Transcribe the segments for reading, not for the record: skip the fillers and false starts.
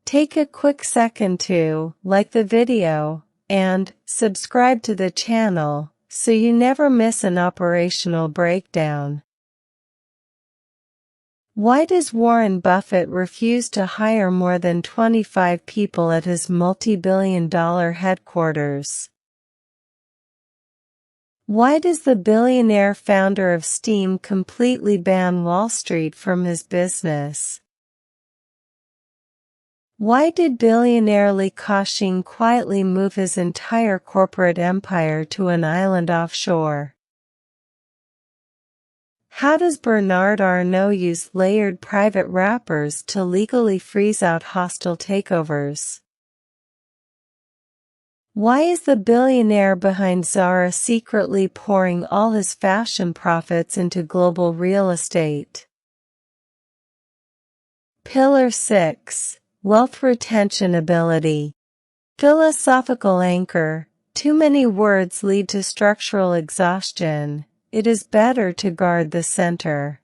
Take a quick second to like the video and subscribe to the channel so you never miss an operational breakdown. Why does Warren Buffett refuse to hire more than 25 people at his multi-billion-dollar headquarters? Why does the billionaire founder of Steam completely ban Wall Street from his business? Why did billionaire Li Ka-shing quietly move his entire corporate empire to an island offshore? How does Bernard Arnault use layered private wrappers to legally freeze out hostile takeovers? Why is the billionaire behind Zara secretly pouring all his fashion profits into global real estate? Pillar 6. Wealth retention ability. Philosophical anchor. Too many words lead to structural exhaustion. It is better to guard the center.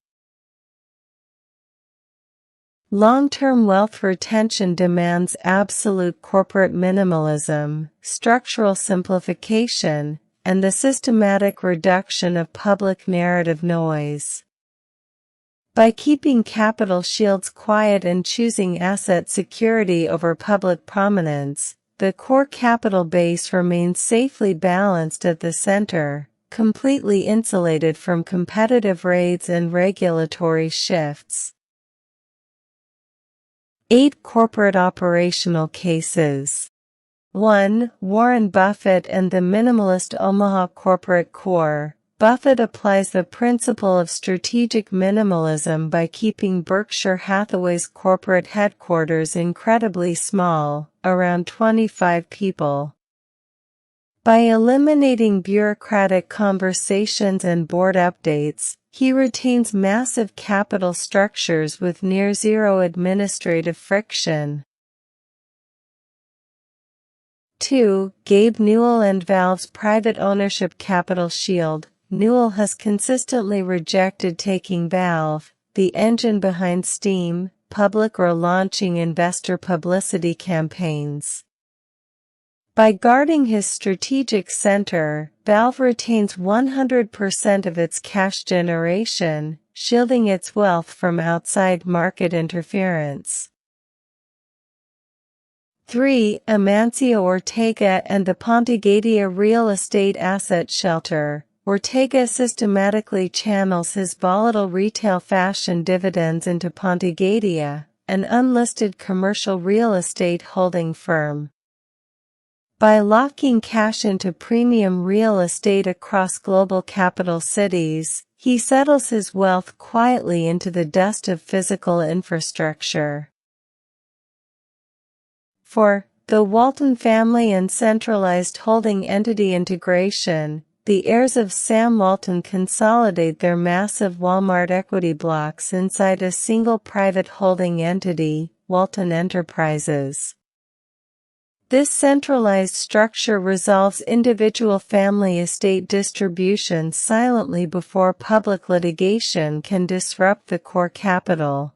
Long-term wealth retention demands absolute corporate minimalism, structural simplification, and the systematic reduction of public narrative noise. By keeping capital shields quiet and choosing asset security over public prominence, the core capital base remains safely balanced at the center, completely insulated from competitive raids and regulatory shifts. 8 corporate operational cases. 1. Warren Buffett and the minimalist Omaha corporate core. Buffett applies the principle of strategic minimalism by keeping Berkshire Hathaway's corporate headquarters incredibly small, around 25 people. By eliminating bureaucratic conversations and board updates, he retains massive capital structures with near-zero administrative friction. 2. Gabe Newell and Valve's private ownership capital shield. Newell has consistently rejected taking Valve, the engine behind Steam, public or launching investor publicity campaigns. By guarding his strategic center, Valve retains 100% of its cash generation, shielding its wealth from outside market interference. 3. Amancio Ortega and the Pontegadia real estate asset shelter. Ortega systematically channels his volatile retail fashion dividends into Pontegadia, an unlisted commercial real estate holding firm. By locking cash into premium real estate across global capital cities, he settles his wealth quietly into the dust of physical infrastructure. 4. The Walton family and centralized holding entity integration. The heirs of Sam Walton consolidate their massive Walmart equity blocks inside a single private holding entity, Walton Enterprises. This centralized structure resolves individual family estate distributions silently before public litigation can disrupt the core capital.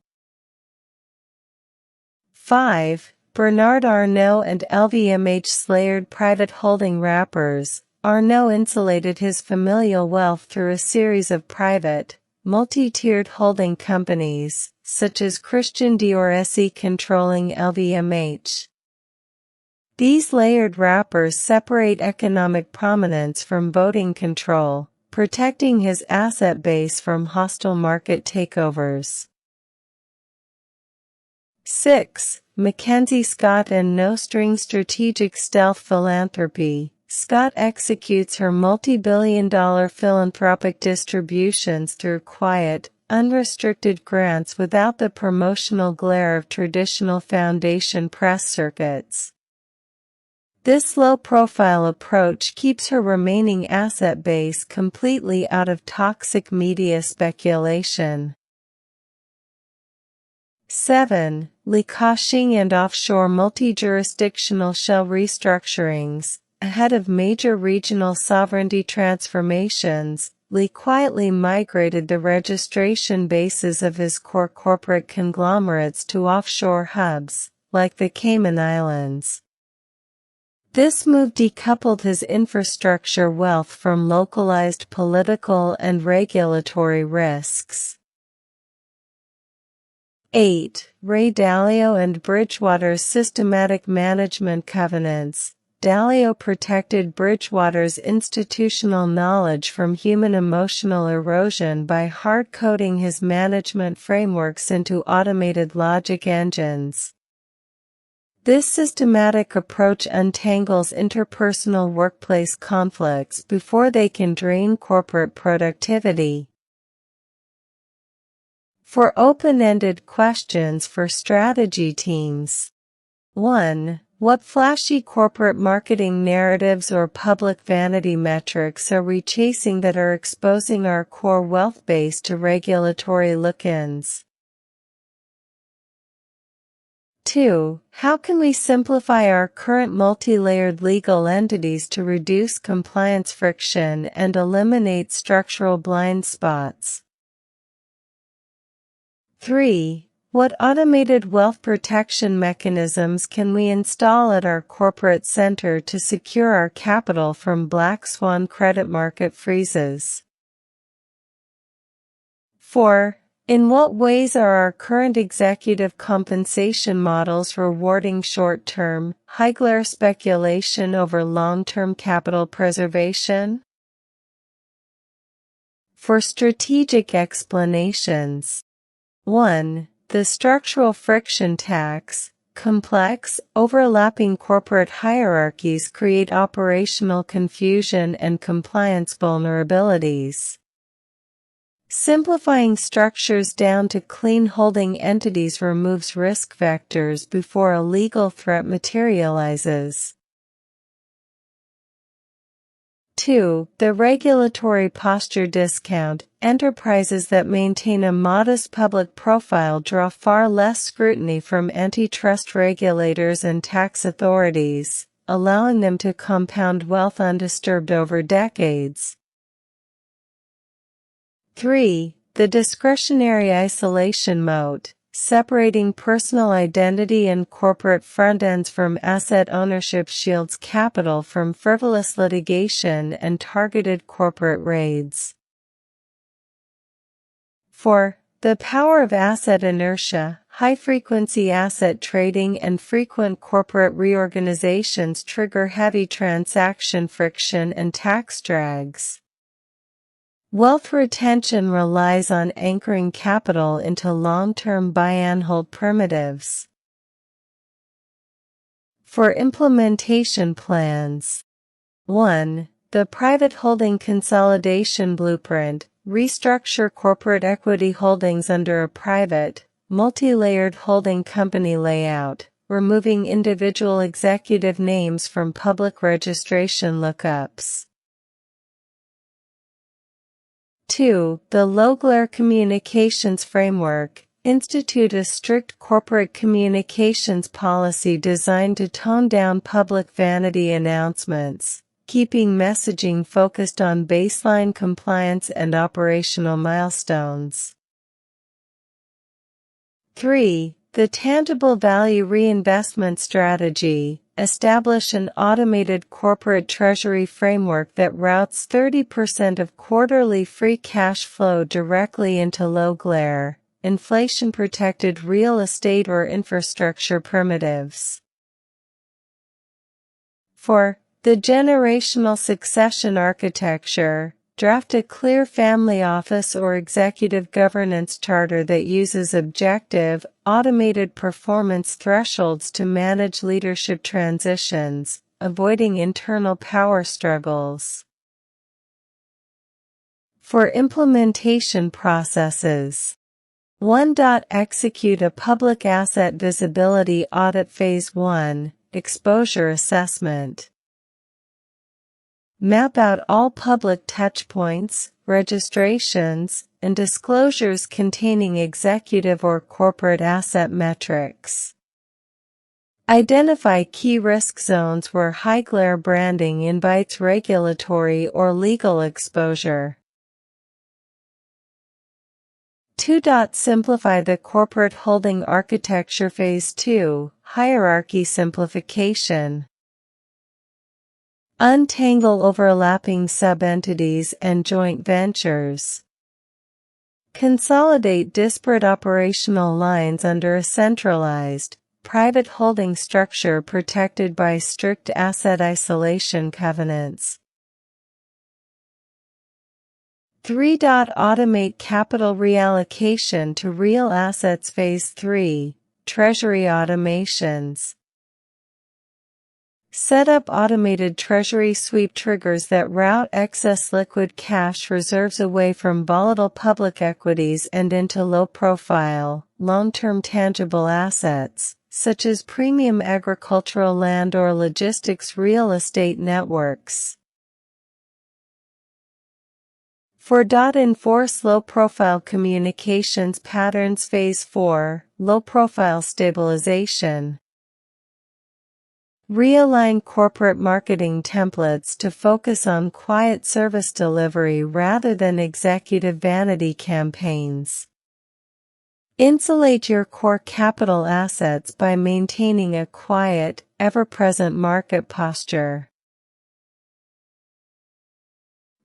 5. Bernard Arnault and LVMH's layered private holding wrappers. Arnault insulated his familial wealth through a series of private, multi-tiered holding companies, such as Christian Dior SE controlling LVMH. These layered wrappers separate economic prominence from voting control, protecting his asset base from hostile market takeovers. 6. Mackenzie Scott and no-string strategic stealth philanthropy. Scott executes her multi-billion-dollar philanthropic distributions through quiet, unrestricted grants without the promotional glare of traditional foundation press circuits. This low-profile approach keeps her remaining asset base completely out of toxic media speculation. 7. Li Ka-shing and offshore multi-jurisdictional shell restructurings. Ahead of major regional sovereignty transformations, Li quietly migrated the registration bases of his core corporate conglomerates to offshore hubs, like the Cayman Islands. This move decoupled his infrastructure wealth from localized political and regulatory risks. 8. Ray Dalio and Bridgewater's systematic management covenants. Dalio protected Bridgewater's institutional knowledge from human emotional erosion by hard-coding his management frameworks into automated logic engines. This systematic approach untangles interpersonal workplace conflicts before they can drain corporate productivity. For open-ended questions for strategy teams. 1. What flashy corporate marketing narratives or public vanity metrics are we chasing that are exposing our core wealth base to regulatory look-ins? 2. How can we simplify our current multi-layered legal entities to reduce compliance friction and eliminate structural blind spots? 3. What automated wealth protection mechanisms can we install at our corporate center to secure our capital from black swan credit market freezes? 4. In what ways are our current executive compensation models rewarding short-term, high-glare speculation over long-term capital preservation? For strategic explanations. 1. The structural friction tax. Complex, overlapping corporate hierarchies create operational confusion and compliance vulnerabilities. Simplifying structures down to clean holding entities removes risk vectors before a legal threat materializes. 2. The regulatory posture discount. Enterprises that maintain a modest public profile draw far less scrutiny from antitrust regulators and tax authorities, allowing them to compound wealth undisturbed over decades. 3. The discretionary isolation moat. Separating personal identity and corporate front ends from asset ownership shields capital from frivolous litigation and targeted corporate raids. 4. The power of asset inertia. High-frequency asset trading and frequent corporate reorganizations trigger heavy transaction friction and tax drags. Wealth retention relies on anchoring capital into long-term buy-and-hold primitives. For implementation plans. 1. The private holding consolidation blueprint. Restructure corporate equity holdings under a private, multi-layered holding company layout, removing individual executive names from public registration lookups. 2. The low-glare communications framework. Institute a strict corporate communications policy designed to tone down public vanity announcements, keeping messaging focused on baseline compliance and operational milestones. 3. The tangible value reinvestment strategy. Establish an automated corporate treasury framework that routes 30% of quarterly free cash flow directly into low-glare, inflation-protected real estate or infrastructure primitives. 4. The generational succession architecture. Draft a clear family office or executive governance charter that uses objective, automated performance thresholds to manage leadership transitions, avoiding internal power struggles. For implementation processes. 1. Execute a public asset visibility audit Phase 1, exposure assessment. Map out all public touchpoints, registrations, and disclosures containing executive or corporate asset metrics. Identify key risk zones where high-glare branding invites regulatory or legal exposure. 2. Simplify the corporate holding architecture Phase 2, hierarchy simplification. Untangle overlapping sub-entities and joint ventures. Consolidate disparate operational lines under a centralized, private holding structure protected by strict asset isolation covenants. 3. Automate capital reallocation to real assets. Phase 3, Treasury automations. Set up automated treasury sweep triggers that route excess liquid cash reserves away from volatile public equities and into low-profile, long-term tangible assets, such as premium agricultural land or logistics real estate networks. 4. Enforce low-profile communications patterns. Phase 4, Low-profile stabilization. Realign corporate marketing templates to focus on quiet service delivery rather than executive vanity campaigns. Insulate your core capital assets by maintaining a quiet, ever-present market posture.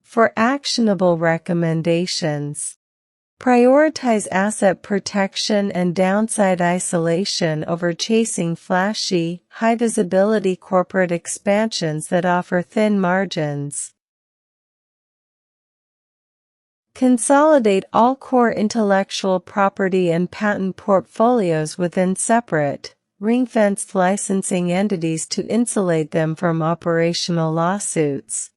For actionable recommendations, prioritize asset protection and downside isolation over chasing flashy, high-visibility corporate expansions that offer thin margins. Consolidate all core intellectual property and patent portfolios within separate, ring-fenced licensing entities to insulate them from operational lawsuits.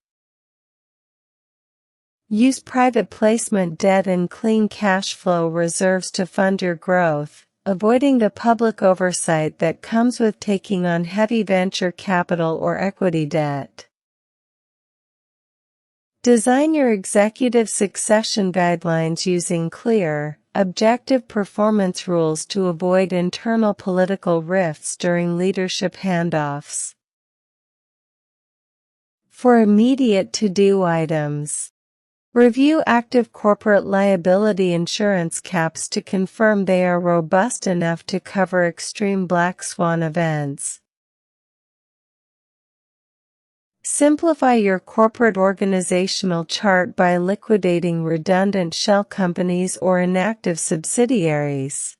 Use private placement debt and clean cash flow reserves to fund your growth, avoiding the public oversight that comes with taking on heavy venture capital or equity debt. Design your executive succession guidelines using clear, objective performance rules to avoid internal political rifts during leadership handoffs. For immediate to-do items, review active corporate liability insurance caps to confirm they are robust enough to cover extreme black swan events. Simplify your corporate organizational chart by liquidating redundant shell companies or inactive subsidiaries.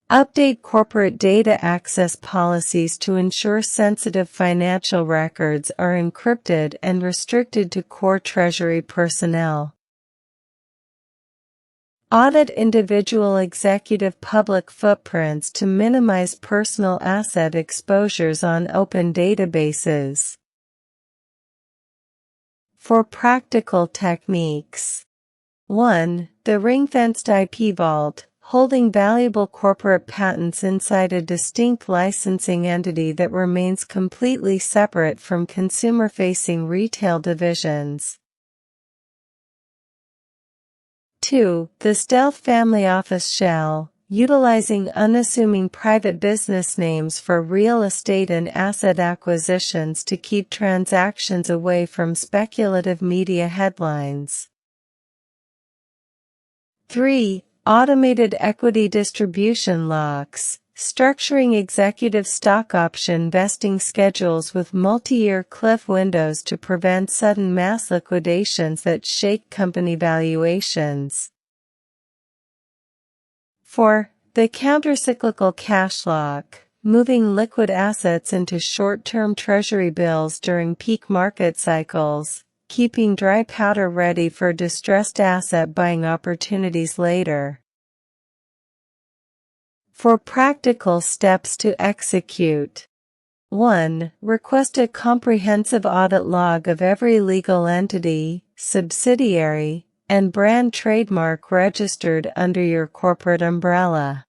Update corporate data access policies to ensure sensitive financial records are encrypted and restricted to core treasury personnel. Audit individual executive public footprints to minimize personal asset exposures on open databases. For practical techniques. 1. The ring-fenced IP vault, holding valuable corporate patents inside a distinct licensing entity that remains completely separate from consumer-facing retail divisions. 2. The stealth family office shell, utilizing unassuming private business names for real estate and asset acquisitions to keep transactions away from speculative media headlines. 3. Automated equity distribution locks, structuring executive stock option vesting schedules with multi-year cliff windows to prevent sudden mass liquidations that shake company valuations. 4. The countercyclical cash lock, moving liquid assets into short-term treasury bills during peak market cycles, keeping dry powder ready for distressed asset buying opportunities later. For practical steps to execute. 1. Request a comprehensive audit log of every legal entity, subsidiary, and brand trademark registered under your corporate umbrella.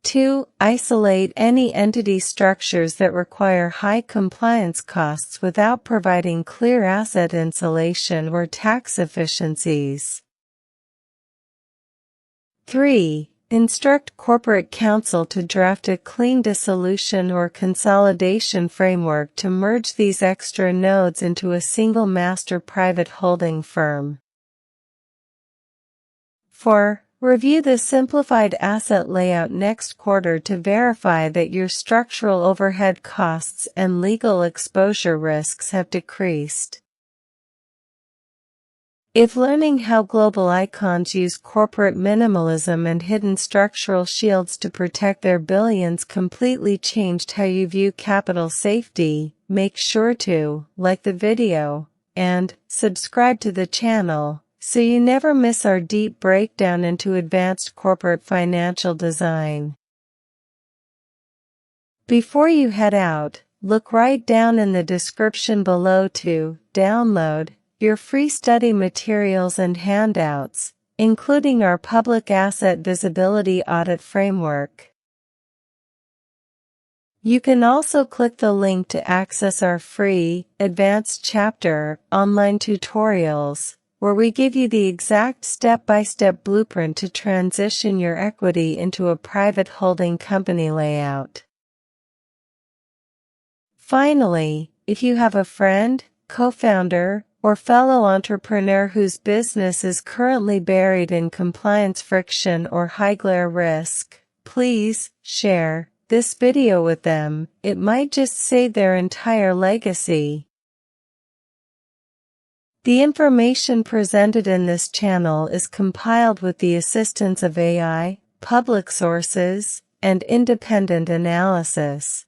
2. Isolate any entity structures that require high compliance costs without providing clear asset insulation or tax efficiencies. 3. Instruct corporate counsel to draft a clean dissolution or consolidation framework to merge these extra nodes into a single master private holding firm. 4. Review the simplified asset layout next quarter to verify that your structural overhead costs and legal exposure risks have decreased. If learning how global icons use corporate minimalism and hidden structural shields to protect their billions completely changed how you view capital safety, make sure to like the video and subscribe to the channel so you never miss our deep breakdown into advanced corporate financial design. Before you head out, look right down in the description below to download your free study materials and handouts, including our Public Asset Visibility Audit Framework. You can also click the link to access our free, advanced chapter, online tutorials, where we give you the exact step-by-step blueprint to transition your equity into a private holding company layout. Finally, if you have a friend, co-founder, or fellow entrepreneur whose business is currently buried in compliance friction or high glare risk, please share this video with them. It might just save their entire legacy. The information presented in this channel is compiled with the assistance of AI, public sources, and independent analysis.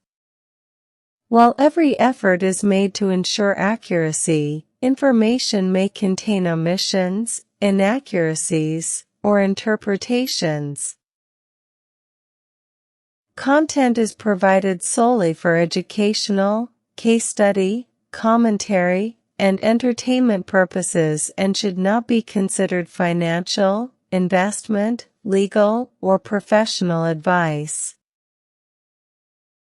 While every effort is made to ensure accuracy, information may contain omissions, inaccuracies, or interpretations. Content is provided solely for educational, case study, commentary, and entertainment purposes and should not be considered financial, investment, legal, or professional advice.